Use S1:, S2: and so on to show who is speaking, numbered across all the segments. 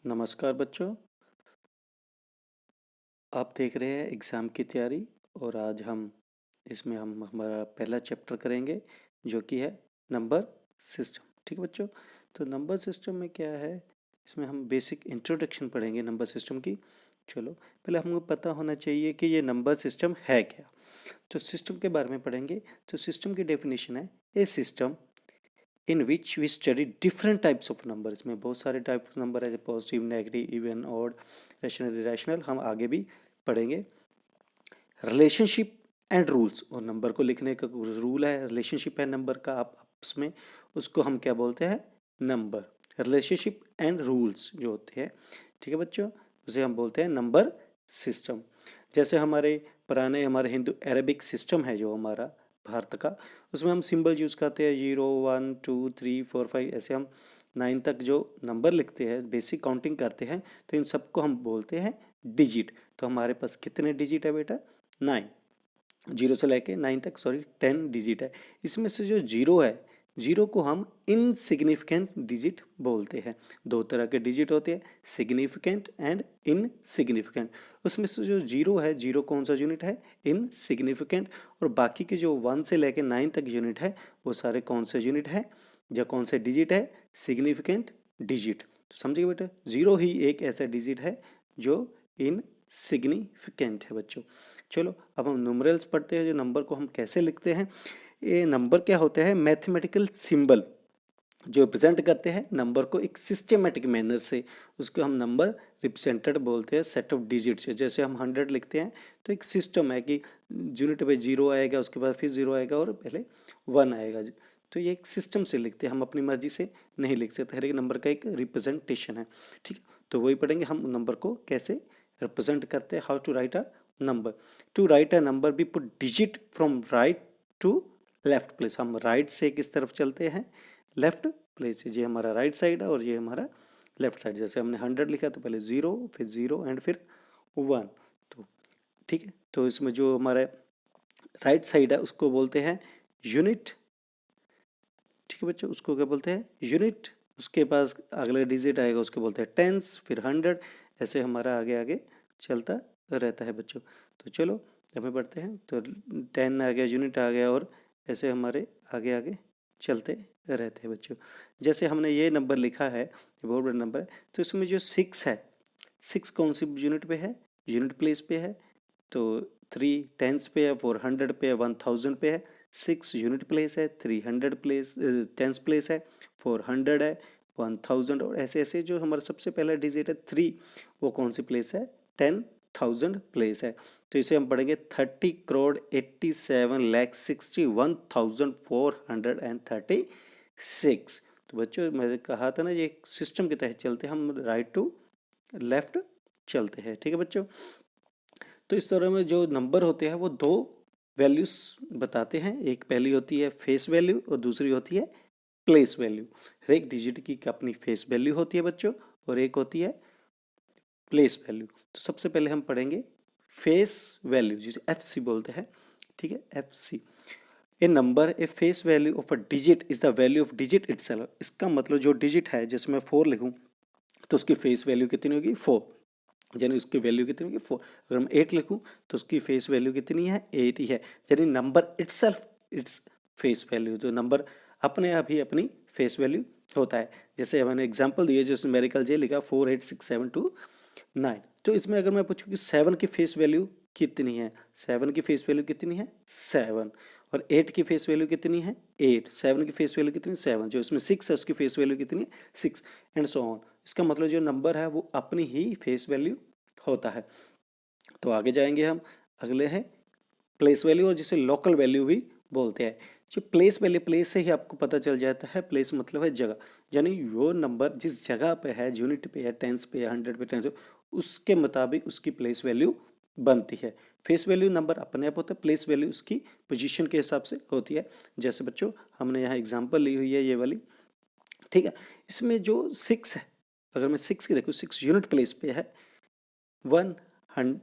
S1: नमस्कार बच्चों, आप देख रहे हैं एग्ज़ाम की तैयारी। और आज इसमें हम हमारा पहला चैप्टर करेंगे जो कि है नंबर सिस्टम। ठीक है बच्चों, तो नंबर सिस्टम में क्या है, इसमें हम बेसिक इंट्रोडक्शन पढ़ेंगे नंबर सिस्टम की। चलो, पहले हमको पता होना चाहिए कि ये नंबर सिस्टम है क्या। तो सिस्टम के बारे में पढ़ेंगे। तो सिस्टम की डेफिनेशन है a system in which we study different types of number. इसमें बहुत सारे टाइप ऑफ नंबर है, positive, negative, even, odd, rational, irrational, हम आगे भी पढ़ेंगे। रिलेशनशिप एंड रूल्स, और नंबर को लिखने का रूल है, रिलेशनशिप है नंबर का आपस में, उसको हम क्या बोलते हैं, नंबर। रिलेशनशिप एंड रूल्स जो होते हैं, ठीक है बच्चों, उसे हम बोलते हैं नंबर सिस्टम। जैसे हमारे हिंदू अरेबिक सिस्टम है जो हमारा भारत का, उसमें हम सिंबल यूज़ करते हैं 0 1 2 3 4 5, ऐसे हम 9 तक जो नंबर लिखते हैं, बेसिक काउंटिंग करते हैं, तो इन सबको हम बोलते हैं डिजिट। तो हमारे पास कितने डिजिट है बेटा, 9। 0 से लेके 9 तक, सॉरी 10 डिजिट है। इसमें से जो जीरो है, जीरो को हम इनसिग्निफिकेंट डिजिट बोलते हैं। दो तरह के डिजिट होते हैं, सिग्निफिकेंट एंड इनसिग्निफिकेंट। उसमें से जो जीरो है, जीरो कौन सा यूनिट है, इनसिग्निफिकेंट। और बाकी के जो 1 से लेके 9 तक यूनिट है, वो सारे कौन से यूनिट है, या कौन से डिजिट है, सिग्निफिकेंट डिजिट। तो समझिए बेटा, जीरो ही एक ऐसा डिजिट है जो इनसिग्निफिकेंट है बच्चों। चलो, अब हम न्यूमरल्स पढ़ते हैं, जो नंबर को हम कैसे लिखते हैं। ये नंबर क्या होता है, मैथमेटिकल सिंबल जो रिप्रेजेंट करते हैं नंबर को एक सिस्टेमेटिक मैनर से, उसको हम नंबर रिप्रेजेंटेड बोलते हैं, सेट ऑफ डिजिट से। जैसे हम 100 लिखते हैं तो एक सिस्टम है कि यूनिट पे 0 आएगा, उसके बाद फिर 0 आएगा और पहले 1 आएगा। तो ये एक सिस्टम से लिखते हैं, हम अपनी मर्जी से नहीं लिख सकते, हर एक नंबर का एक रिप्रेजेंटेशन है। ठीक है, तो वही पढ़ेंगे हम नंबर को कैसे रिप्रेजेंट करते हैं, how to write a number. To write a number we put digit from right to left place. हम राइट से किस तरफ चलते हैं, लेफ्ट प्लेस। ये हमारा राइट साइड है और ये हमारा लेफ्ट साइड। जैसे हमने 100 लिखा तो पहले 0, फिर 0 एंड फिर 1। तो ठीक है, तो इसमें जो हमारा राइट साइड है उसको बोलते हैं यूनिट। ठीक है बच्चों, उसको क्या बोलते हैं, यूनिट। उसके पास अगला डिजिट आएगा उसको बोलते हैं टेंस, फिर 100, ऐसे हमारा आगे आगे चलता रहता है बच्चों। तो चलो हमें पढ़ते हैं। तो 10 आ गया, यूनिट आ गया, और ऐसे हमारे आगे आगे चलते रहते हैं बच्चों। जैसे हमने ये नंबर लिखा है, ये बहुत बड़ा नंबर है, तो इसमें जो 6 है, 6 कौन सी यूनिट पे है, यूनिट प्लेस पे है। तो 3 टेंस पे है, 400 पे है, 1000 पे है। 6 यूनिट प्लेस है, 300 प्लेस टेंस प्लेस है, 400 है, 1000, और ऐसे ऐसे जो हमारा सबसे पहला डिजिट है 3, वो कौन सी प्लेस है, 10,000 प्लेस है। तो इसे हम पढ़ेंगे 30,87,61,436। तो बच्चों, मैंने कहा था ना, ये एक सिस्टम के तहत चलते हैं, हम राइट टू लेफ्ट चलते हैं। ठीक है बच्चों, तो इस तरह में जो नंबर होते हैं वो दो वैल्यूज बताते हैं। एक पहली होती है फेस वैल्यू और दूसरी होती है प्लेस वैल्यू। हर एक डिजिट की अपनी फेस वैल्यू होती है बच्चों, और एक होती है प्लेस वैल्यू। तो सबसे पहले हम पढ़ेंगे फेस वैल्यू, जिसे एफ बोलते हैं। ठीक है, F. A number A face value of a digit is the value of digit itself. इसका मतलब जो डिजिट है, जैसे मैं 4 लिखूं तो उसकी फेस वैल्यू कितनी होगी, 4, यानी उसकी वैल्यू कितनी होगी, 4। अगर मैं 8 लिखूं तो उसकी फेस वैल्यू कितनी है, 8 ही है। यानी number itself its face value, जो नंबर अपने आप ही अपनी फेस वैल्यू होता है। जैसे मैंने एग्जांपल दिए, जैसे न्यूमेरिकल जे लिखा 48672 9। तो इसमें अगर मैं पूछूं कि 7 की फेस वैल्यू कितनी है, 7 की फेस वैल्यू कितनी है, 7। और 8 की फेस वैल्यू कितनी है, 8। 7 की फेस वैल्यू कितनी, 7। जो इसमें 6 है उसकी फेस वैल्यू कितनी है, 6, एंड सो ऑन। इसका मतलब जो नंबर है वो अपनी ही फेस वैल्यू होता है। तो आगे जाएंगे हम, अगले है प्लेस वैल्यू, और जिसे लोकल वैल्यू भी बोलते हैं। जो प्लेस वैल्यू, प्लेस से ही आपको पता चल जाता है, प्लेस मतलब है जगह, यानी वो नंबर जिस जगह पे है, यूनिट पे है, टेंस पे है, 100 पे, टेंस, उसके मुताबिक उसकी प्लेस वैल्यू बनती है। फेस वैल्यू नंबर अपने आप होता है, प्लेस वैल्यू उसकी पोजीशन के हिसाब से होती है। जैसे बच्चों हमने यहाँ एग्जांपल ली हुई है ये वाली। ठीक है, इसमें जो 6 है, अगर मैं 6 की देखूँ, 6 यूनिट प्लेस पे है, 1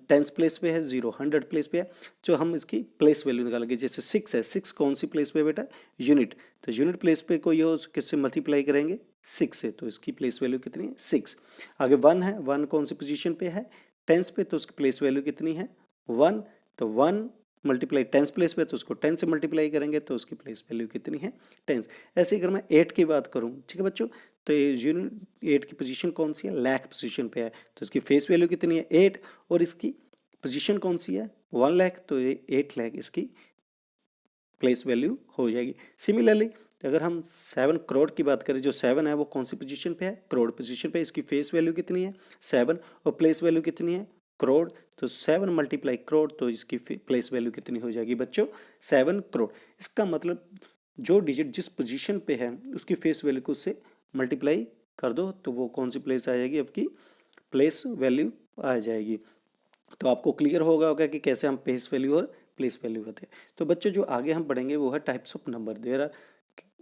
S1: टेंस प्लेस पे है, 0 100 प्लेस पे है। जो हम इसकी प्लेस वैल्यू निकालेंगे, जैसे 6 है, 6 कौन सी प्लेस पे बेटा, यूनिट। तो यूनिट प्लेस पे को ये किससे मल्टीप्लाई करेंगे, 6 है, तो इसकी प्लेस वैल्यू कितनी है 6। आगे 1 है, 1 कौन सी पोजीशन पे है, टेंस पे, तो उसकी प्लेस वैल्यू कितनी है 1। तो 1 मल्टीप्लाई टेंस प्लेस पे, तो उसको 10 से मल्टीप्लाई करेंगे तो उसकी प्लेस वैल्यू कितनी है 10। ऐसे ही अगर मैं 8 की बात करूं, ठीक है बच्चों, तो ये यूनिट 8 की पोजीशन कौन सी है, लाख पोजीशन पे है, तो इसकी फेस वैल्यू कितनी है 8, और इसकी पोजीशन कौन सी है 1 लाख, तो ये 8 लाख इसकी प्लेस वैल्यू हो जाएगी। सिमिलरली अगर हम 7 करोड़ की बात करें, जो 7 है वो कौन सी पोजीशन पे है, करोड़ पोजीशन पे, इसकी फेस वैल्यू कितनी है 7 और प्लेस वैल्यू कितनी है करोड़, तो 7 मल्टीप्लाई करोड़, तो इसकी प्लेस वैल्यू कितनी हो जाएगी बच्चों 7 करोड़। इसका मतलब जो डिजिट जिस पोजीशन पे है उसकी फेस वैल्यू को उससे मल्टीप्लाई कर दो तो वो कौन सी प्लेस आ जाएगी, आपकी प्लेस वैल्यू आ जाएगी। तो आपको क्लियर होगा कि कैसे हम फेस वैल्यू और प्लेस वैल्यू होते हैं। तो बच्चों जो आगे हम पढ़ेंगे वो है types of number. There are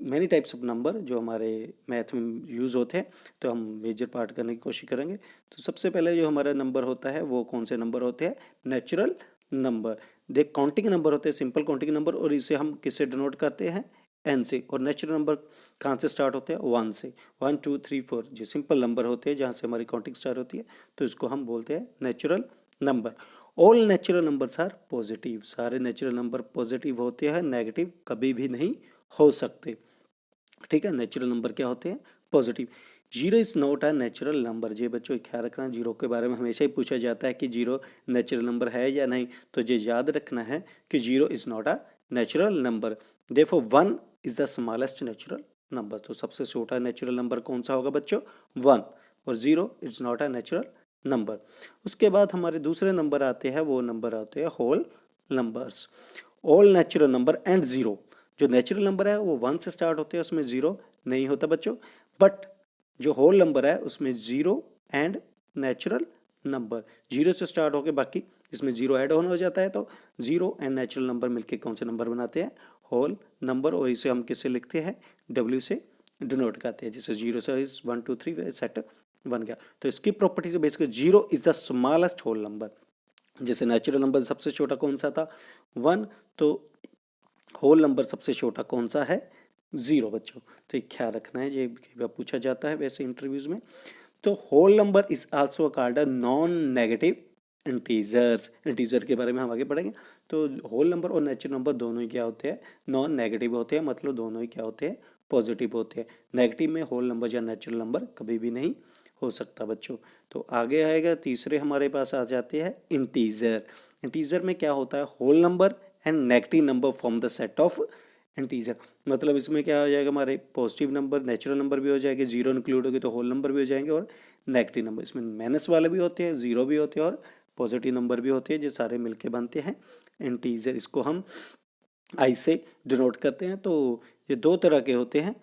S1: many types of number जो हमारे मैथ में यूज़ होते हैं, तो हम मेजर पार्ट करने की कोशिश करेंगे। तो सबसे पहले जो हमारा नंबर होता है वो कौन से नंबर होते हैं, नेचुरल नंबर। देख काउंटिंग नंबर होते हैं, सिंपल काउंटिंग नंबर, और इसे हम किससे डिनोट करते हैं एन से। और नेचुरल नंबर कहाँ से स्टार्ट होते हैं 1 से, 1 2 3 4 जो सिंपल नंबर होते हैं जहाँ से हमारी काउंटिंग स्टार्ट होती है, तो इसको हम बोलते हैं natural number. All natural numbers are positive, सारे नेचुरल नंबर पॉजिटिव होते हैं, नेगेटिव कभी भी नहीं हो सकते, ठीक है। नेचुरल नंबर क्या होते हैं positive. Zero is not a natural number. जी बच्चों ख्याल रखना, जीरो के बारे में हमेशा ही पूछा जाता है कि जीरो नेचुरल नंबर है या नहीं, तो ये याद रखना है कि zero is not a natural number. Therefore 1 is the smallest natural number. तो सबसे छोटा नेचुरल नंबर कौन सा होगा बच्चों 1, और zero is not a natural number. उसके बाद हमारे दूसरे नंबर आते हैं, वो नंबर आते हैं whole numbers. All natural number and zero, जो नेचुरल नंबर है वो 1 से स्टार्ट होते हैं, उसमें जीरो नहीं होता बच्चों, बट जो होल नंबर है उसमें zero and natural number, zero से स्टार्ट होकर बाकी इसमें जीरो ऐड ऑन हो जाता है, तो जीरो एंड नेचुरल नंबर मिलके कौन से नंबर बनाते हैं होल नंबर, और इसे हम किससे लिखते हैं डब्ल्यू से डिनोट करते हैं। जैसे जीरो से 1 2 3 सेट बन गया। तो इसकी प्रॉपर्टी से basically zero is the smallest whole number. जैसे नेचुरल नंबर सबसे छोटा कौन सा था 1, तो होल नंबर सबसे छोटा कौन सा है 0 बच्चों। तो एक ख्याल रखना है, ये पूछा जाता है वैसे इंटरव्यूज में। तो whole number is also called a non negative integers. Integer के बारे में हम आगे पढ़ेंगे। तो होल नंबर और नेचुरल नंबर दोनों ही क्या होते हैं नॉन नेगेटिव होते हैं, मतलब दोनों ही क्या होते हैं पॉजिटिव होते हैं। नेगेटिव में होल नंबर या नेचुरल नंबर कभी भी नहीं हो सकता बच्चों। तो आगे आएगा तीसरे हमारे पास आ जाते हैं इंटीजर। इंटीजर में क्या होता है whole number and negative number from the set of integer. मतलब इसमें क्या हो जाएगा हमारे पॉजिटिव नंबर नेचुरल नंबर भी हो जाएंगे, जीरो इंक्लूड होगी तो होल नंबर भी हो जाएंगे, और नेगेटिव नंबर इसमें माइनस वाले भी होते हैं, जीरो भी होते हैं और पॉजिटिव नंबर भी होते हैं, जो सारे मिलके बनते हैं इंटीजर। इसको हम आई से डिनोट करते हैं। तो ये दो तरह के होते हैं,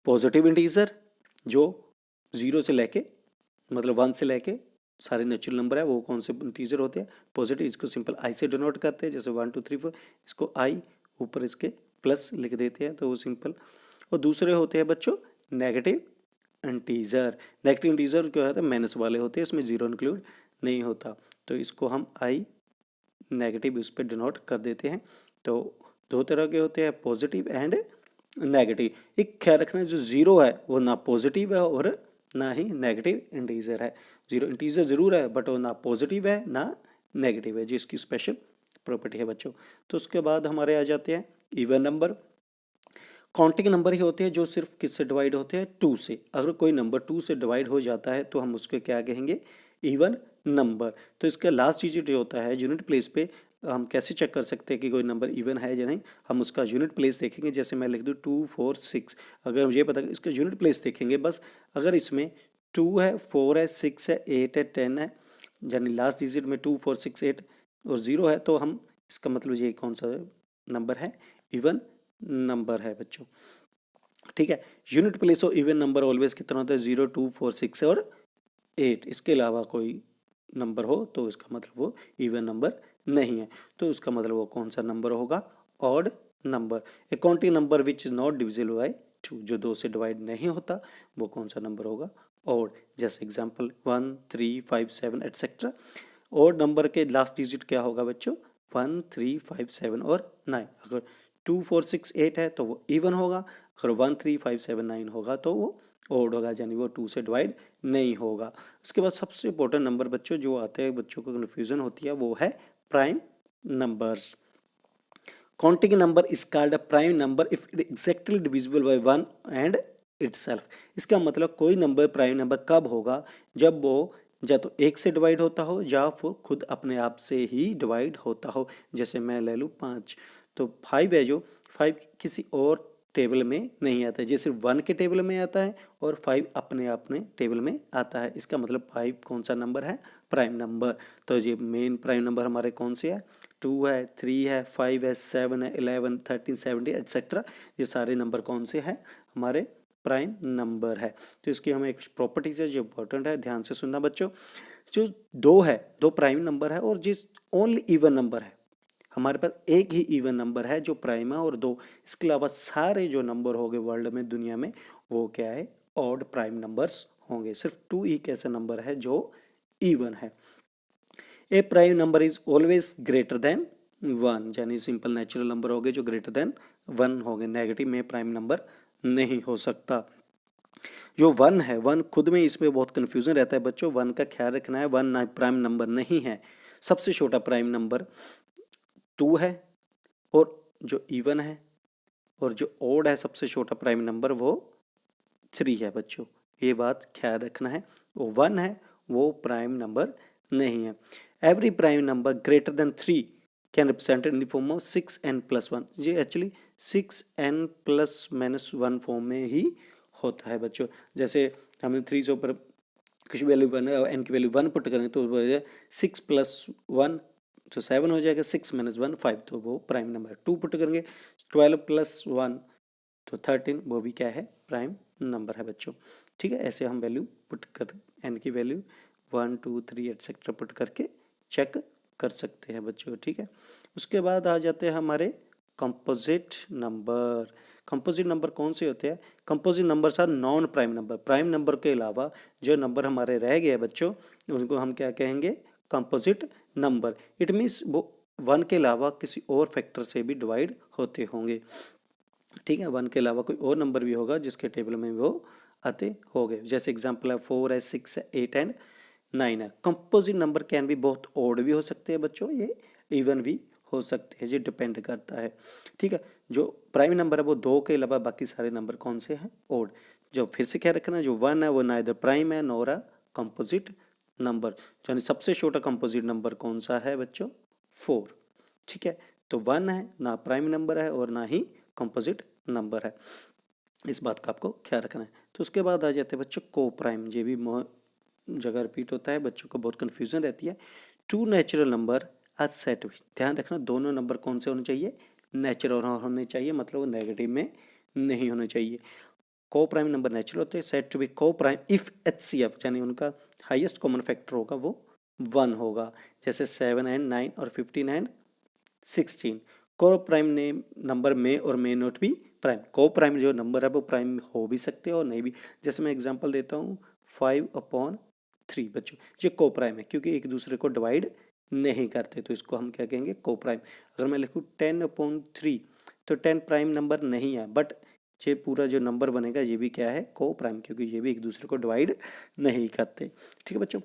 S1: पॉजिटिव इंटीजर जो जीरो से लेके मतलब 1 से लेके सारे नेचुरल नंबर है वो कौन से इंटीजर होते हैं पॉजिटिव, इसको सिंपल आई से डिनोट करते हैं। जैसे 1 2 3 4 इसको आई ऊपर इसके प्लस लिख देते हैं तो वो सिंपल। और दूसरे होते हैं बच्चों नेगेटिव इंटीजर। नेगेटिव इंटीजर क्या होता है माइनस वाले होते हैं, इसमें जीरो इंक्लूड नहीं होता, तो इसको हम आई नेगेटिव उस पर डिनोट कर देते हैं। तो दो तरह के होते हैं पॉजिटिव एंड नेगेटिव। एक ख्याल रखना जो जीरो है वो ना पॉजिटिव है और ना ही नेगेटिव इंटीजर है। जीरो इंटीजर जरूर है बट वो ना पॉजिटिव है ना नेगेटिव है, जिसकी स्पेशल प्रॉपर्टी है बच्चों। तो उसके बाद हमारे आ जाते हैं इवन नंबर। काउंटिंग नंबर ही होते हैं जो सिर्फ किससे डिवाइड होते हैं 2 से। अगर कोई नंबर 2 से डिवाइड हो जाता है तो हम उसको क्या कहेंगे इवन नंबर। तो इसका लास्ट डिजिट जो होता है यूनिट प्लेस पे हम कैसे चेक कर सकते हैं कि कोई नंबर इवन है या नहीं, हम उसका यूनिट प्लेस देखेंगे। जैसे मैं लिख दूँ 2 4 6, अगर मुझे पता इसका यूनिट प्लेस देखेंगे बस, अगर इसमें 2 है 4 है 6 है 8 है 10 है, यानी लास्ट डिजिट में 2 4 6 8 और 0 है, तो हम इसका मतलब ये कौन सा नंबर है इवन नंबर है बच्चों, ठीक है। Unit place of even number always कितना होता है 0 2 4 6 और 8, इसके अलावा कोई नंबर हो तो इसका मतलब वो इवन नंबर नहीं है, तो उसका मतलब वो कौन सा नंबर होगा odd number. A counting number which is not divisible by 2, जो 2 से डिवाइड नहीं होता वो कौन सा नंबर होगा ऑड। जैसे एग्जांपल 1 3 5 7 एटसेट्रा। ऑड नंबर के लास्ट डिजिट क्या होगा बच्चों 1 3 5 7 और 9। अगर 2 4 6 8 है तो वो इवन होगा, अगर 1 3 5 7 9 होगा तो वो ओड होगा, यानी वो 2 से डिवाइड नहीं होगा। उसके बाद सबसे इंपॉर्टेंट नंबर बच्चों जो आते हैं, बच्चों को कन्फ्यूजन होती है, वो है prime numbers. Counting number is called a prime number if it exactly divisible by 1 and itself. इसका मतलब कोई नंबर प्राइम नंबर कब होगा, जब वो या तो 1 से डिवाइड होता हो या वो खुद अपने आप से ही डिवाइड होता हो। जैसे मैं ले लूँ 5, तो 5 है जो 5 किसी और टेबल में नहीं आता है, ये सिर्फ 1 के टेबल में आता है और 5 अपने अपने टेबल में आता है। इसका मतलब 5 कौन सा नंबर है, प्राइम नंबर। तो ये मेन प्राइम नंबर हमारे कौन से है, 2 है, 3 है, 5 है, 7 है, 11, 13, 17 एट्सेट्रा, ये सारे नंबर कौन से हैं, हमारे प्राइम नंबर है। तो इसकी हमें एक प्रॉपर्टीज है जो इंपॉर्टेंट है, ध्यान से सुनना बच्चों। जो 2 है, 2 प्राइम नंबर है, और जिस ओनली इवन नंबर है, हमारे पास एक ही इवन नंबर है जो प्राइम है और 2, इसके अलावा सारे जो नंबर हो गए वर्ल्ड में, दुनिया में, वो क्या है, ऑड प्राइम नंबर्स होंगे। सिर्फ 2 ही ऐसा नंबर है जो इवन है। A prime number is always greater than 1, यानी सिंपल नेचुरल नंबर हो गए जो ग्रेटर देन 1 हो गए। नेगेटिव में प्राइम नंबर नहीं हो सकता। जो 1 है, 1 खुद में इसमें बहुत कन्फ्यूजन रहता है बच्चों, 1 का ख्याल रखना है, 1 प्राइम नंबर नहीं है। सबसे छोटा प्राइम नंबर 2 है, और जो इवन है और जो ओड है सबसे छोटा प्राइम नंबर वो 3 है बच्चों, ये बात ख्याल रखना है। वो 1 है, वो प्राइम नंबर नहीं है। Every prime number greater than 3 can represent in the form of 6n+1। ये एक्चुअली 6n+-1 फॉर्म में ही होता है बच्चों। जैसे हमें 3 से ऊपर कुछ वैल्यू n की वैल्यू 1 पुट करेंगे तो 6+1 तो 7 हो जाएगा, 6-1 5, तो वो प्राइम नंबर है। 2 पुट करेंगे 12+1 तो 13, वो भी क्या है, प्राइम नंबर है बच्चों। ठीक है, ऐसे हम वैल्यू पुट कर n की वैल्यू 1 2 3 एटसेट्रा पुट करके चेक कर सकते हैं बच्चों। ठीक है, उसके बाद आ जाते हैं हमारे कंपोजिट नंबर। कंपोजिट नंबर कौन से होते हैं, composite number are non prime number. Prime number के अलावा जो नंबर हमारे रह गए बच्चों, उनको हम क्या कहेंगे, कंपोजिट नंबर। इट मीन्स वो 1 के अलावा किसी और फैक्टर से भी डिवाइड होते होंगे। ठीक है, 1 के अलावा कोई और नंबर भी होगा जिसके टेबल में वो आते होंगे। जैसे एग्जांपल है 4 है, 6 है, 8 एंड 9 है। कंपोजिट नंबर कैन भी बहुत ओड भी हो सकते हैं बच्चों, ये इवन भी हो सकते हैं, ये डिपेंड करता है। ठीक है, जो प्राइम नंबर है वो 2 के अलावा बाकी सारे नंबर कौन से हैं, ओड। जो फिर से क्या रखना है, जो 1 है वो ना इधर प्राइम है नोर कंपोजिट नंबर। यानी सबसे छोटा कंपोजिट नंबर कौन सा है बच्चों, 4। ठीक है, तो 1 है, ना प्राइम नंबर है और ना ही कंपोजिट नंबर है, इस बात का आपको ख्याल रखना है। तो उसके बाद आ जाते हैं बच्चों को प्राइम। ये भी जगह रिपीट होता है, बच्चों को बहुत कन्फ्यूजन रहती है। 2 नेचुरल नंबर आर सेट, ध्यान रखना दोनों नंबर कौन से होने चाहिए, नेचुरल होने चाहिए, मतलब वो नेगेटिव में नहीं होने चाहिए। को प्राइम नंबर नेचुरल होते हैं, सेट टू बी को प्राइम इफ HCF, यानी उनका हाईएस्ट कॉमन फैक्टर होगा वो 1 होगा। जैसे 7 एंड 9 और 15 एंड 16। को प्राइम नंबर में और मे नॉट भी प्राइम। को प्राइम जो नंबर है वो प्राइम हो भी सकते हैं और नहीं भी। जैसे मैं एग्जांपल देता हूँ 5/3 बच्चों, ये को प्राइम है क्योंकि एक दूसरे को डिवाइड नहीं करते, तो इसको हम क्या कहेंगे, को प्राइम। अगर मैं लिखूँ 10/3 तो 10 प्राइम नंबर नहीं है, बट ये पूरा जो नंबर बनेगा ये भी क्या है, को प्राइम, क्योंकि ये भी एक दूसरे को डिवाइड नहीं करते। ठीक है बच्चों,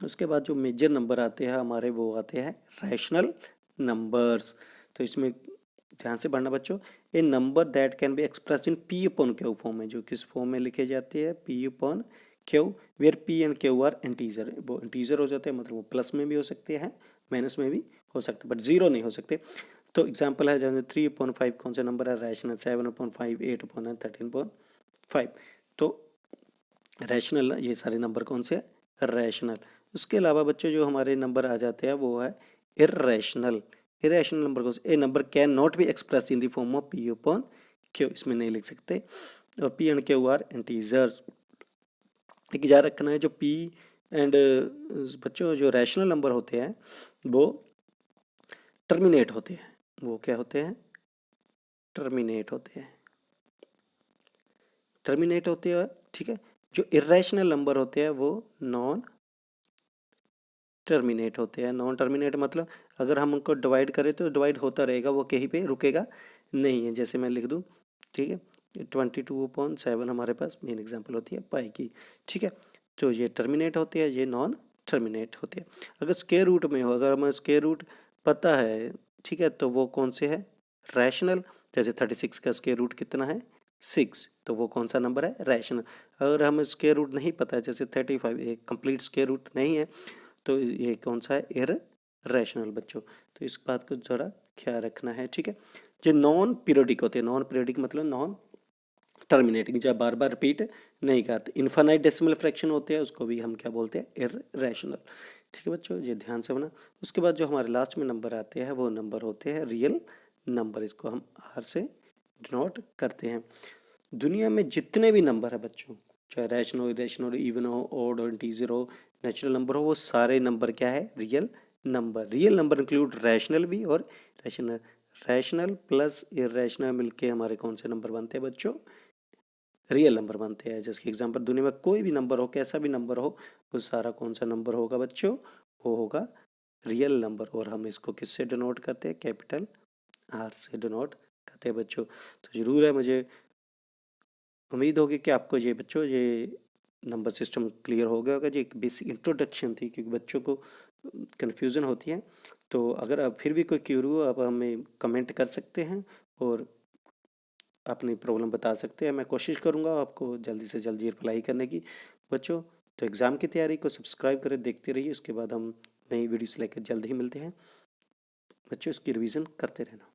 S1: उसके बाद जो मेजर नंबर आते हैं हमारे वो आते हैं रैशनल नंबर्स। तो इसमें ध्यान से पढ़ना बच्चों, a number that can be expressed in P/Q form में, जो किस फॉर्म में लिखे जाते हैं, P/Q, where P and Q are integer. वो इंटीजर हो जाते हैं, मतलब वो प्लस में भी हो सकते हैं, माइनस में भी हो सकते हैं, बट जीरो नहीं हो सकते। तो एग्जाम्पल है जैसे 3/5 कौन सा नंबर है, रैशनल। 7/5, 8/9, 13/5। तो रैशनल, ये सारे नंबर कौन से है, रैशनल। उसके अलावा बच्चों जो हमारे नंबर आ जाते हैं वो है इर्रेशनल। इरेशनल नंबर को, a number can not be express in the form of P/Q, इसमें नहीं लिख सकते। और P and Q are integers. एक याद रखना है, जो P एंड बच्चों जो रैशनल नंबर होते हैं वो टर्मिनेट होते हैं। वो क्या होते हैं, टर्मिनेट होते हैं, टर्मिनेट होते हैं। ठीक है, जो इरेशनल नंबर होते हैं वो नॉन टर्मिनेट होते हैं। नॉन टर्मिनेट मतलब अगर हम उनको डिवाइड करें तो डिवाइड होता रहेगा, वो कहीं पे रुकेगा नहीं है। जैसे मैं लिख दूँ, ठीक है, 22/7 हमारे पास मेन एग्जांपल होती है पाई की, ठीक है। तो ये टर्मिनेट होते हैं, ये नॉन टर्मिनेट होते हैं। अगर स्क्वायर रूट में हो, अगर हमें स्क्वायर रूट पता है, ठीक है, तो वो कौन से है, रैशनल। जैसे 36 का स्क्वायर रूट कितना है, 6, तो वो कौन सा नंबर है, रैशनल। अगर हमें स्क्वायर रूट नहीं पता है, जैसे 35 एक कंप्लीट स्क्वायर रूट नहीं है, तो ये कौन सा है, इररेशनल बच्चों। तो इस बात को ज़रा ख्याल रखना है, ठीक है। जो नॉन पीरियोडिक होते हैं, नॉन पीरियोडिक मतलब नॉन टर्मिनेटिंग, जब बार बार रिपीट नहीं करते। इन्फानाइट डेसिमल फ्रैक्शन होते हैं, उसको भी हम क्या बोलते हैं, इररेशनल, ठीक है बच्चों, ये ध्यान से बना। उसके बाद जो हमारे लास्ट में नंबर आते हैं वो नंबर होते हैं रियल नंबर, इसको हम आर से डिनोट करते हैं। दुनिया में जितने भी नंबर है बच्चों, चाहे रैशनल हो, इरेशनल हो, इवन हो, ऑड हो, इंटीजर हो, नेचुरल नंबर हो, वो सारे नंबर क्या है, real number. Real number include rational भी और रैशनल। रैशनल प्लस इरेशनल मिलके हमारे कौन से नंबर बनते हैं बच्चों, रियल नंबर बनते हैं। जैसे एग्जांपल, दुनिया में कोई भी नंबर हो, कैसा भी नंबर हो, वो सारा कौन सा नंबर होगा बच्चों, वो होगा रियल नंबर। और हम इसको किससे डिनोट करते हैं, कैपिटल आर से डिनोट करते हैं बच्चों। तो ज़रूर है, मुझे उम्मीद होगी कि आपको ये बच्चों ये नंबर सिस्टम क्लियर हो गया होगा। ये एक बेसिक इंट्रोडक्शन थी, क्योंकि बच्चों को कन्फ्यूज़न होती है। तो अगर आप फिर भी कोई क्यूरी हो, आप हमें कमेंट कर सकते हैं और अपनी प्रॉब्लम बता सकते हैं। मैं कोशिश करूँगा आपको जल्दी से जल्दी रिप्लाई करने की बच्चों। तो एग्ज़ाम की तैयारी को सब्सक्राइब करें, देखते रहिए। उसके बाद हम नई वीडियोस लेकर जल्द ही मिलते हैं बच्चों। इसकी रिवीजन करते रहना।